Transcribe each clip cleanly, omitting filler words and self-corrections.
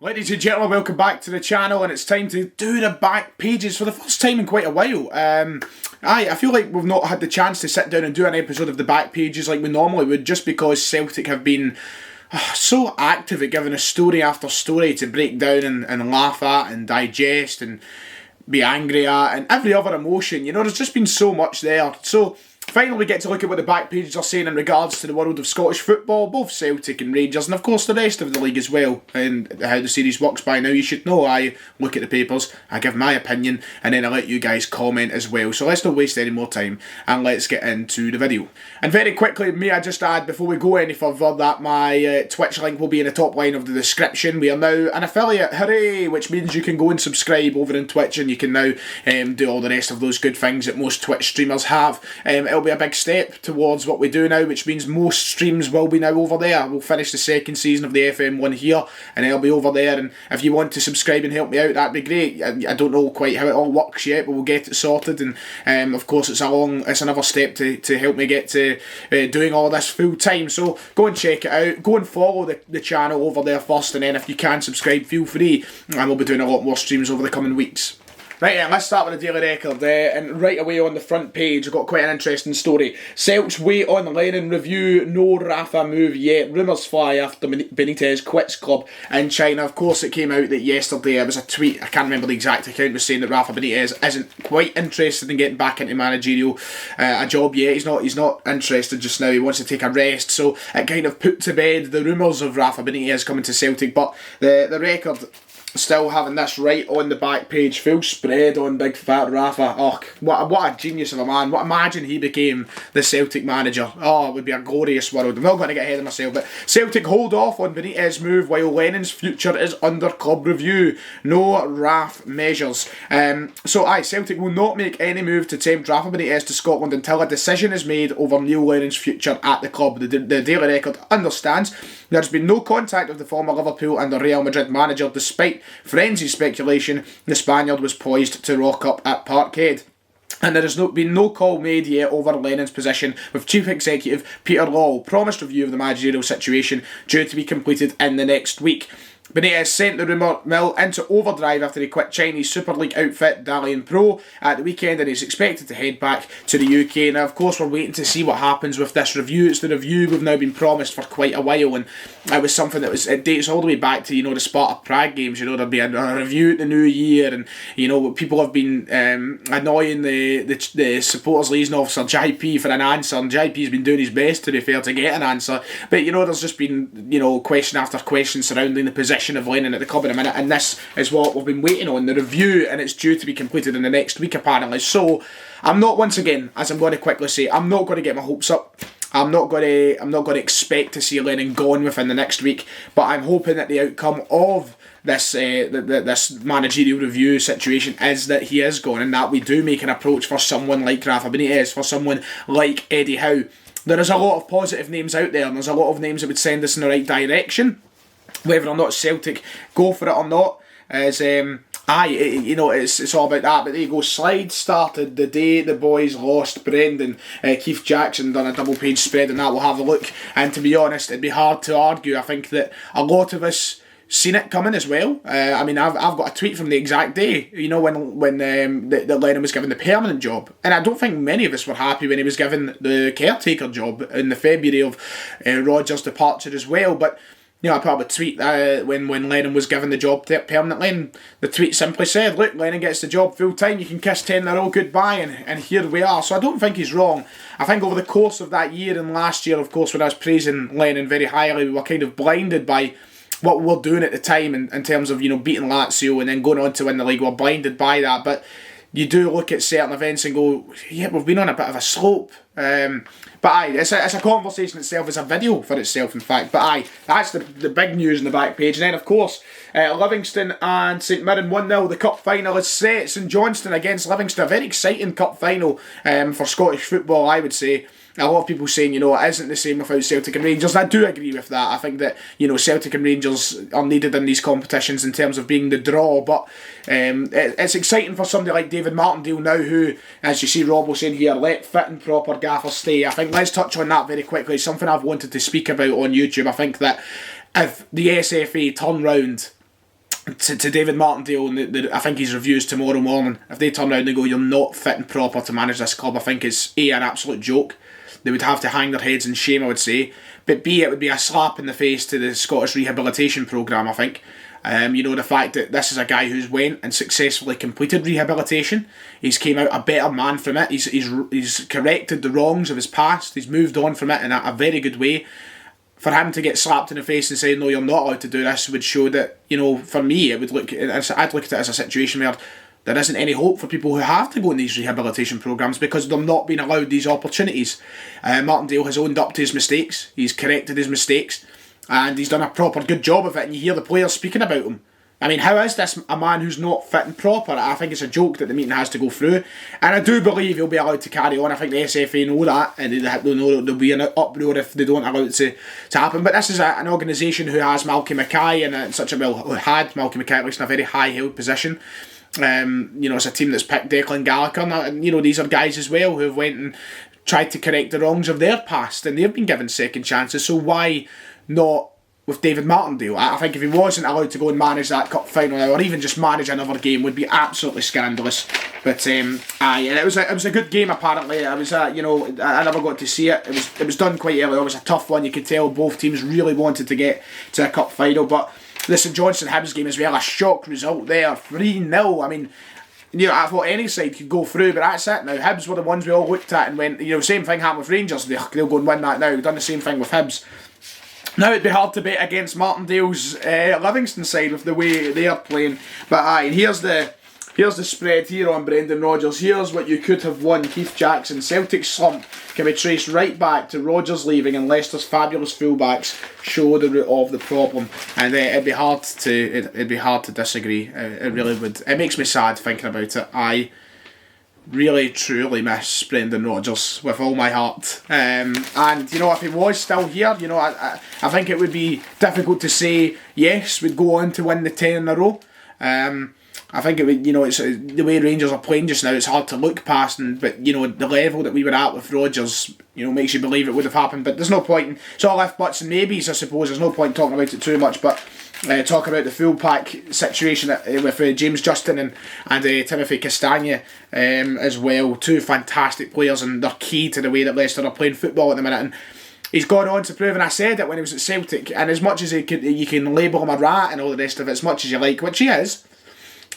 Ladies and gentlemen, welcome back to the channel, and it's time to do the back pages for the first time in quite a while. I feel like we've not had the chance to sit down and do an episode of the back pages like we normally would, just because Celtic have been so active at giving us story after story to break down and laugh at and digest and be angry at, and every other emotion. You know, there's just been so much there. So finally we get to look at what the back pages are saying in regards to the world of Scottish football, both Celtic and Rangers, and of course the rest of the league as well, and how the series works by now. You should know I look at the papers, I give my opinion, and then I let you guys comment as well. So let's not waste any more time, and let's get into the video. And very quickly, may I just add, before we go any further, that my Twitch link will be in the top line of the description. We are now an affiliate, hooray, which means you can go and subscribe over on Twitch, and you can now do all the rest of those good things that most Twitch streamers have. It'll be a big step towards what we do now, which means most streams will be now over there. We'll finish the second season of the FM one here, and it'll be over there. And if you want to subscribe and help me out, that'd be great. I don't know quite how it all works yet, but we'll get it sorted. And of course, it's another step to help me get to doing all this full time. So go and check it out. Go and follow the channel over there first, and then if you can subscribe, feel free. And we'll be doing a lot more streams over the coming weeks. Right then, let's start with the Daily Record, and right away on the front page we've got quite an interesting story. CELTS wait on Lennon review, no Rafa move yet, rumours fly after Benitez quits club in China. Of course it came out that yesterday, it was a tweet, I can't remember the exact account, was saying that Rafa Benitez isn't quite interested in getting back into managerial a job yet. He's not interested just now, he wants to take a rest, so it kind of put to bed the rumours of Rafa Benitez coming to Celtic. But the Record still having this right on the back page, full spread on big fat Rafa. Oh, what a genius of a man. Imagine he became the Celtic manager. Oh, it would be a glorious world. I'm not going to get ahead of myself, but Celtic hold off on Benitez move while Lennon's future is under club review. No RAF measures. Celtic will not make any move to tempt Rafa Benitez to Scotland until a decision is made over Neil Lennon's future at the club. The Daily Record understands there's been no contact with the former Liverpool and the Real Madrid manager. Despite frenzied speculation, the Spaniard was poised to rock up at Parkhead. And there has been no call made yet over Lennon's position, with Chief Executive Peter Lawwell promised review of the managerial situation due to be completed in the next week. Benitez sent the rumour mill into overdrive after he quit Chinese Super League outfit Dalian Pro at the weekend, and he's expected to head back to the UK. Now, of course, we're waiting to see what happens with this review. It's the review we've now been promised for quite a while, and it was something that it dates all the way back to, the Sparta Prague games. There'll be a review at the new year, and people have been annoying the supporters liaison officer Jai P for an answer, and Jai P's been doing his best, to be fair, to get an answer. But there's just been question after question surrounding the position of Lennon at the club in a minute, and this is what we've been waiting on, the review, and it's due to be completed in the next week apparently. So I'm not, once again, as I'm going to quickly say, I'm not going to get my hopes up. I'm not going to expect to see Lennon gone within the next week, but I'm hoping that the outcome of this this managerial review situation is that he is gone, and that we do make an approach for someone like Rafa Benitez, for someone like Eddie Howe. There is a lot of positive names out there, and there's a lot of names that would send us in the right direction. Whether or not Celtic go for it or not is it's all about that. But there you go. Slide started the day the boys lost Brendan. Keith Jackson done a double page spread, and that we'll have a look. And to be honest, it'd be hard to argue. I think that a lot of us seen it coming as well. I've got a tweet from the exact day, when Lennon was given the permanent job, and I don't think many of us were happy when he was given the caretaker job in the February of Rodgers' departure as well. But I put up a tweet when Lennon was given the job permanently, and the tweet simply said, look, Lennon gets the job full time, you can kiss 10 in a row goodbye, and here we are. So I don't think he's wrong. I think over the course of that year and last year, of course, when I was praising Lennon very highly, we were kind of blinded by what we were doing at the time in terms of beating Lazio and then going on to win the league. We're blinded by that, but you do look at certain events and go, yeah, we've been on a bit of a slope. But it's a conversation itself, it's a video for itself, in fact. But that's the big news on the back page. And then, of course, Livingston and St Mirren 1-0. The cup final is set. St Johnstone against Livingston. A very exciting cup final for Scottish football, I would say. A lot of people saying, it isn't the same without Celtic and Rangers. I do agree with that. I think that, Celtic and Rangers are needed in these competitions in terms of being the draw. But it's exciting for somebody like David Martindale now, who, as you see Rob was saying here, let fit and proper gaffers stay. I think let's touch on that very quickly. It's something I've wanted to speak about on YouTube. I think that if the SFA turn round to David Martindale, and I think his reviews tomorrow morning, if they turn around and go, you're not fit and proper to manage this club, I think it's A, an absolute joke. They would have to hang their heads in shame, I would say. But B, it would be a slap in the face to the Scottish Rehabilitation Programme, I think. The fact that this is a guy who's went and successfully completed rehabilitation. He's came out a better man from it. He's corrected the wrongs of his past. He's moved on from it in a very good way. For him to get slapped in the face and say, no, you're not allowed to do this, would show that, for me, I'd look at it as a situation where there isn't any hope for people who have to go in these rehabilitation programmes because they're not being allowed these opportunities. Martindale has owned up to his mistakes. He's corrected his mistakes. And he's done a proper good job of it. And you hear the players speaking about him. I mean, how is this a man who's not fit and proper? I think it's a joke that the meeting has to go through. And I do believe he'll be allowed to carry on. I think the SFA know that. And they know there'll be an uproar if they don't allow it to happen. But this is an organisation who has Malky Mackay had Malky Mackay at least in a very high-held position. It's a team that's picked Declan Gallagher. And, these are guys as well who have went and tried to correct the wrongs of their past. And they've been given second chances. So why not with David Martindale? I think if he wasn't allowed to go and manage that cup final now, or even just manage another game, would be absolutely scandalous. But it was a good game apparently. I never got to see it. It was done quite early. It was a tough one. You could tell both teams really wanted to get to a cup final. But the St Johnstone Hibs game as well, a shock result there, 3-0. I mean, I thought any side could go through, but that's it now. Hibs were the ones we all looked at and went, same thing happened with Rangers. They'll go and win that now. We've done the same thing with Hibs. Now it'd be hard to bet against Martindale's Livingston side with the way they are playing. But here's the spread here on Brendan Rodgers. Here's what you could have won. Keith Jackson. Celtic's slump can be traced right back to Rodgers leaving and Leicester's fabulous fullbacks show the root of the problem. And it'd be hard to disagree. It really would. It makes me sad thinking about it. I really truly miss Brendan Rodgers with all my heart. And if he was still here, I think it would be difficult to say yes, we'd go on to win the 10 in a row. I think it would, it's the way Rangers are playing just now, it's hard to look past, but the level that we were at with Rodgers, makes you believe it would have happened. But there's no point in, it's all if buts and maybes, I suppose. There's no point talking about it too much, but talk about the full pack situation with James Justin and Timothy Castagne as well. Two fantastic players, and they're key to the way that Leicester are playing football at the minute. And he's gone on to prove, and I said it when he was at Celtic, and as much as you can label him a rat and all the rest of it, as much as you like, which he is,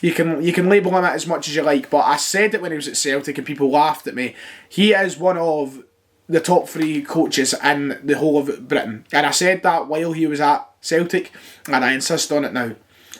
you can label him it as much as you like, but I said it when he was at Celtic and people laughed at me. He is one of the top 3 coaches in the whole of Britain. And I said that while he was at Celtic, and I insist on it now.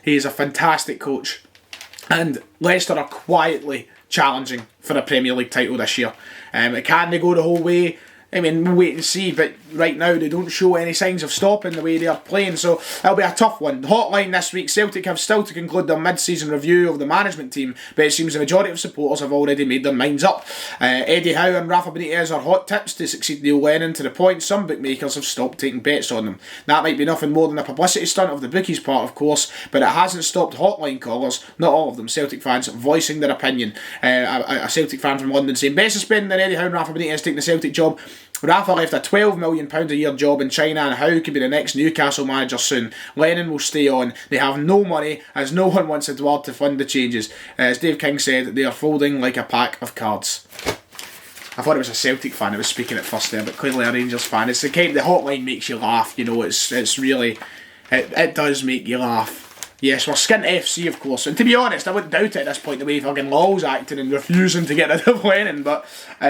He is a fantastic coach. And Leicester are quietly challenging for a Premier League title this year. Can they go the whole way? I mean, we'll wait and see, but right now they don't show any signs of stopping the way they are playing, so it'll be a tough one. The hotline this week, Celtic have still to conclude their mid-season review of the management team, but it seems the majority of supporters have already made their minds up. Eddie Howe and Rafa Benitez are hot tips to succeed Neil Lennon, to the point some bookmakers have stopped taking bets on them. That might be nothing more than a publicity stunt of the bookies' part, of course, but it hasn't stopped hotline callers, not all of them, Celtic fans, voicing their opinion. A Celtic fan from London saying, best to spend than Eddie Howe and Rafa Benitez taking the Celtic job. Rafa left a £12 million a year job in China, and Howe could be the next Newcastle manager soon. Lennon will stay on. They have no money, as no one wants Edward to fund the changes. As Dave King said, they are folding like a pack of cards. I thought it was a Celtic fan who was speaking at first there, but clearly a Rangers fan. It's the hotline makes you laugh, it's really, it does make you laugh. Yes, we're skint FC, of course, and to be honest, I wouldn't doubt it at this point the way fucking Law's acting and refusing to get rid of Lennon, but the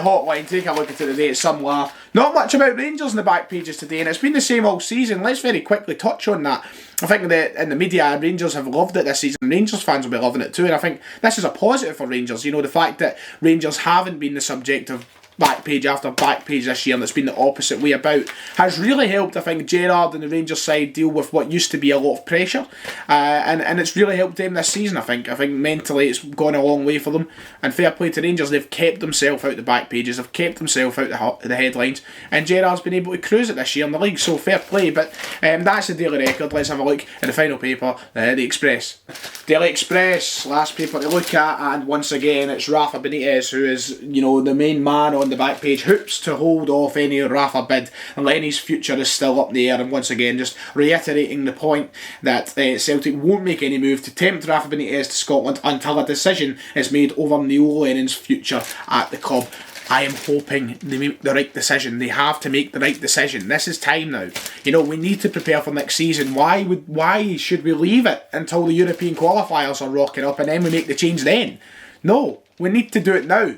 hotline, take a look at it today, it's some laugh. Not much about Rangers in the back pages today, and it's been the same all season. Let's very quickly touch on that. I think that in the media, Rangers have loved it this season. Rangers fans will be loving it too, and I think this is a positive for Rangers. The fact that Rangers haven't been the subject of back page after back page this year, and it's been the opposite way about, has really helped, I think, Gerrard and the Rangers side deal with what used to be a lot of pressure, and it's really helped them this season. I think mentally it's gone a long way for them, and fair play to Rangers, they've kept themselves out the back pages, they've kept themselves out the headlines, and Gerrard's been able to cruise it this year in the league, so fair play. But that's the Daily Record. Let's have a look at the final paper, the Express. Daily Express, last paper to look at, and once again it's Rafa Benitez who is the main man on on the back page, hoops to hold off any Rafa bid, and Lenny's future is still up in the air. And once again, just reiterating the point that Celtic won't make any move to tempt Rafa Benitez to Scotland until a decision is made over Neil Lennon's future at the club. I am hoping they make the right decision. They have to make the right decision. This is time now. You know, we need to prepare for next season. Why should we leave it until the European qualifiers are rocking up and then we make the change then? No, we need to do it now.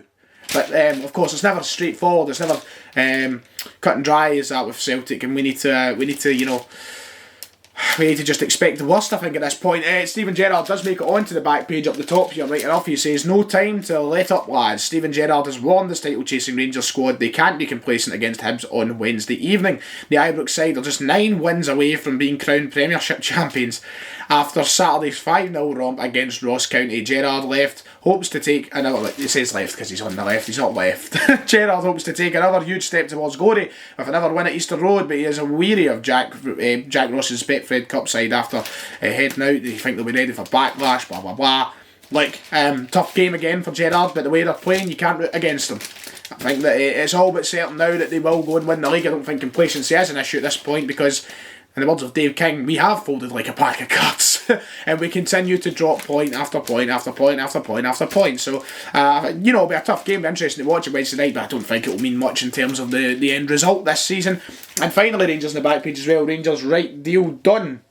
But of course, it's never straightforward. It's never cut and dry as that with Celtic, and we need to you know. We need to just expect the worst, I think, at this point. Stephen Gerrard does make it onto the back page up the top here, right enough. He says, no time to let up, lads. Stephen Gerrard has warned this title-chasing Rangers squad they can't be complacent against Hibs on Wednesday evening. The Ibrox side are just 9 wins away from being crowned Premiership champions after Saturday's 5-0 romp against Ross County. Gerrard hopes to take another... He says left because he's on the left, he's not left. Gerrard hopes to take another huge step towards glory with another win at Easter Road, but he is weary of Jack Ross's Betfred Cup side after heading out. They think they'll be ready for backlash, blah blah blah. Tough game again for Gerrard, but the way they're playing, you can't root against them. I think that it's all but certain now that they will go and win the league. I don't think complacency is an issue at this point because, in the words of Dave King, we have folded like a pack of cards. And we continue to drop point after point after point after point after point. So, you know, it'll be a tough game. It'll be interesting to watch it Wednesday night, but I don't think it will mean much in terms of the end result this season. And finally, Rangers in the back page as well. Rangers, right deal done.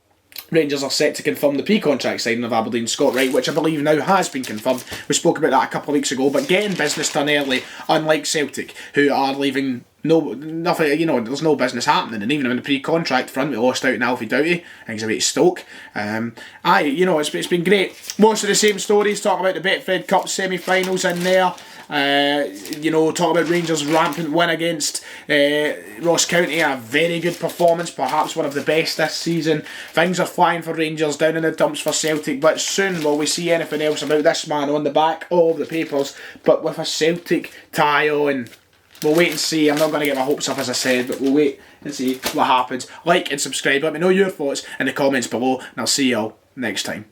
Rangers are set to confirm the pre-contract signing of Aberdeen Scott Wright, which I believe now has been confirmed. We spoke about that a couple of weeks ago, but getting business done early, unlike Celtic, who are leaving nothing, you know, there's no business happening, and even in the pre-contract front, we lost out in Alfie Doughty, and he's away to Stoke. You know, it's been great. Most of the same stories, talking about the Betfred Cup semi-finals in there. You know, talk about Rangers' rampant win against Ross County, a very good performance, perhaps one of the best this season. Things are flying for Rangers, down in the dumps for Celtic, but soon will we see anything else about this man on the back of the papers, but with a Celtic tie on. We'll wait and see. I'm not going to get my hopes up as I said, but we'll wait and see what happens. Like and subscribe. Let me know your thoughts in the comments below, and I'll see y'all next time.